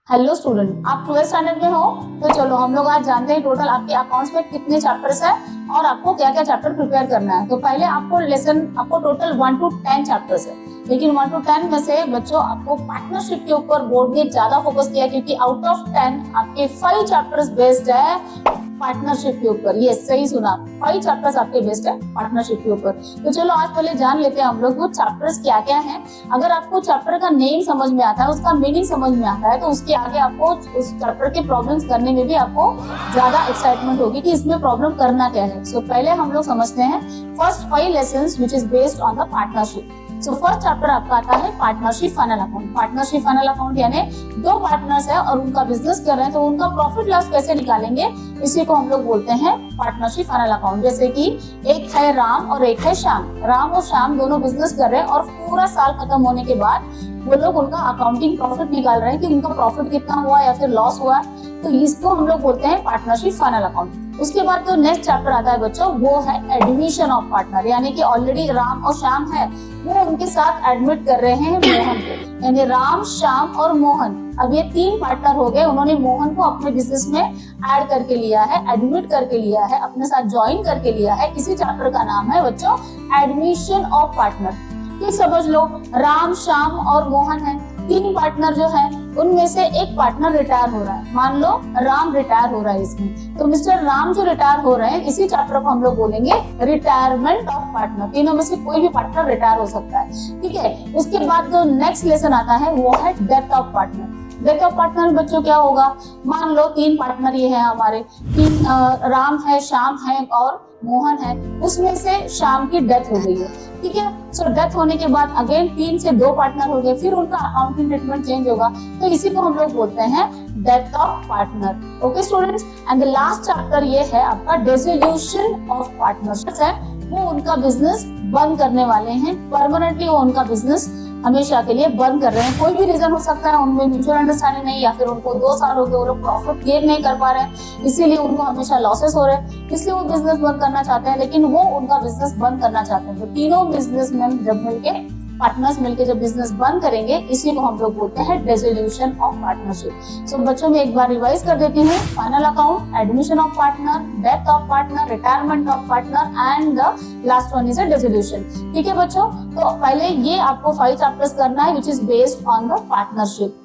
Hello student, आप 12th standard में हो तो चलो हम लोग आज जानते हैं टोटल आपके अकाउंट्स में कितने चैप्टर्स है और आपको क्या क्या चैप्टर प्रिपेयर करना है। तो पहले आपको टोटल 1 to 10 चैप्टर्स है, लेकिन 1 to 10 में से बच्चों आपको पार्टनरशिप के ऊपर बोर्ड ने ज्यादा फोकस किया क्योंकि आउट ऑफ 10 आपके 5 चैप्टर्स बेस्ड है पार्टनरशिप के ऊपर। ये सही सुना, 5 चैप्टर्स आपके बेस्ड है पार्टनरशिप के ऊपर। तो चलो आज पहले जान लेते हैं हम लोग वो चैप्टर्स क्या क्या हैं। अगर आपको चैप्टर का नेम समझ में आता है, उसका मीनिंग समझ में आता है, तो उसके आगे आपको उस चैप्टर के प्रॉब्लम्स करने में भी आपको ज्यादा एक्साइटमेंट होगी कि इसमें प्रॉब्लम करना क्या है। सो पहले हम लोग समझते हैं first 5 lessons which is based on the partnership. So first chapter आपका आता है partnership final account. Partnership final account यानी 2 पार्टनर्स है और उनका बिजनेस कर रहे हैं, तो उनका प्रॉफिट लॉस कैसे निकालेंगे, इसी को हम लोग बोलते हैं पार्टनरशिप फाइनल अकाउंट। जैसे कि एक है राम और एक है श्याम। राम और श्याम दोनों बिजनेस कर रहे हैं और पूरा साल खत्म होने के बाद वो लोग उनका अकाउंटिंग प्रॉफिट निकाल रहे हैं कि उनका प्रॉफिट कितना हुआ या फिर लॉस हुआ। तो इसको हम लोग बोलते हैं पार्टनरशिप फाइनल अकाउंट। उसके बाद जो नेक्स्ट चैप्टर आता है बच्चों, वो है एडमिशन ऑफ पार्टनर, यानी कि ऑलरेडी राम और श्याम है, वो उनके साथ एडमिट कर रहे हैं मोहन को। यानी राम, श्याम और मोहन, अब ये 3 पार्टनर हो गए। उन्होंने मोहन को अपने बिजनेस में ऐड करके लिया है, एडमिट करके लिया है, अपने साथ ज्वाइन करके लिया है। इसी चैप्टर का नाम है बच्चों एडमिशन ऑफ पार्टनर। ये समझ लो राम, श्याम और मोहन है, 3 पार्टनर जो है, उनमें से एक पार्टनर रिटायर हो रहा है। मान लो राम रिटायर हो रहा है इसमें, तो मिस्टर राम जो रिटायर हो रहे हैं, इसी चैप्टर को हम लोग बोलेंगे रिटायरमेंट ऑफ पार्टनर। तीनों में से कोई भी पार्टनर रिटायर हो सकता है, ठीक है। उसके बाद जो नेक्स्ट लेसन आता है वो है death of partner. Death of partner बच्चों क्या होगा, मान लो 3 पार्टनर ये है हमारे, 3 राम है, श्याम है और मोहन है, उसमें से श्याम की डेथ हो गई है, ठीक है। सो डेथ होने के बाद अगेन 3 से 2 पार्टनर हो गए, फिर उनका अकाउंटिंग ट्रीटमेंट चेंज होगा, तो इसी को हम लोग बोलते हैं death of partner. Okay students, and the last chapter ये है आपका डिसोल्यूशन ऑफ पार्टनरशिप है। वो उनका बिजनेस बंद करने वाले हैं, परमानेंटली वो उनका बिजनेस हमेशा के लिए बंद कर रहे हैं। कोई भी रीजन हो सकता है, उनमें म्यूचुअल अंडरस्टैंडिंग नहीं, या फिर उनको 2 साल हो गए वो लोग प्रॉफिट गेन नहीं कर पा रहे हैं, इसीलिए उनको हमेशा लॉसेस हो रहे हैं, इसलिए वो बिजनेस बंद करना चाहते हैं। लेकिन वो उनका बिजनेस बंद करना चाहते हैं, तो तीनों बिजनेसमैन जब मिलके, पार्टनर्स मिलके जब बिजनेस बंद करेंगे, इसी को हम लोग बोलते हैं डिसोल्यूशन ऑफ पार्टनरशिप। सो बच्चों में एक बार रिवाइज कर देती हूँ, final account, admission of partner, death of partner, retirement of partner and the last one is a dissolution. ठीक है बच्चों, तो पहले ये आपको 5 चैप्टर्स करना है which is based on the partnership.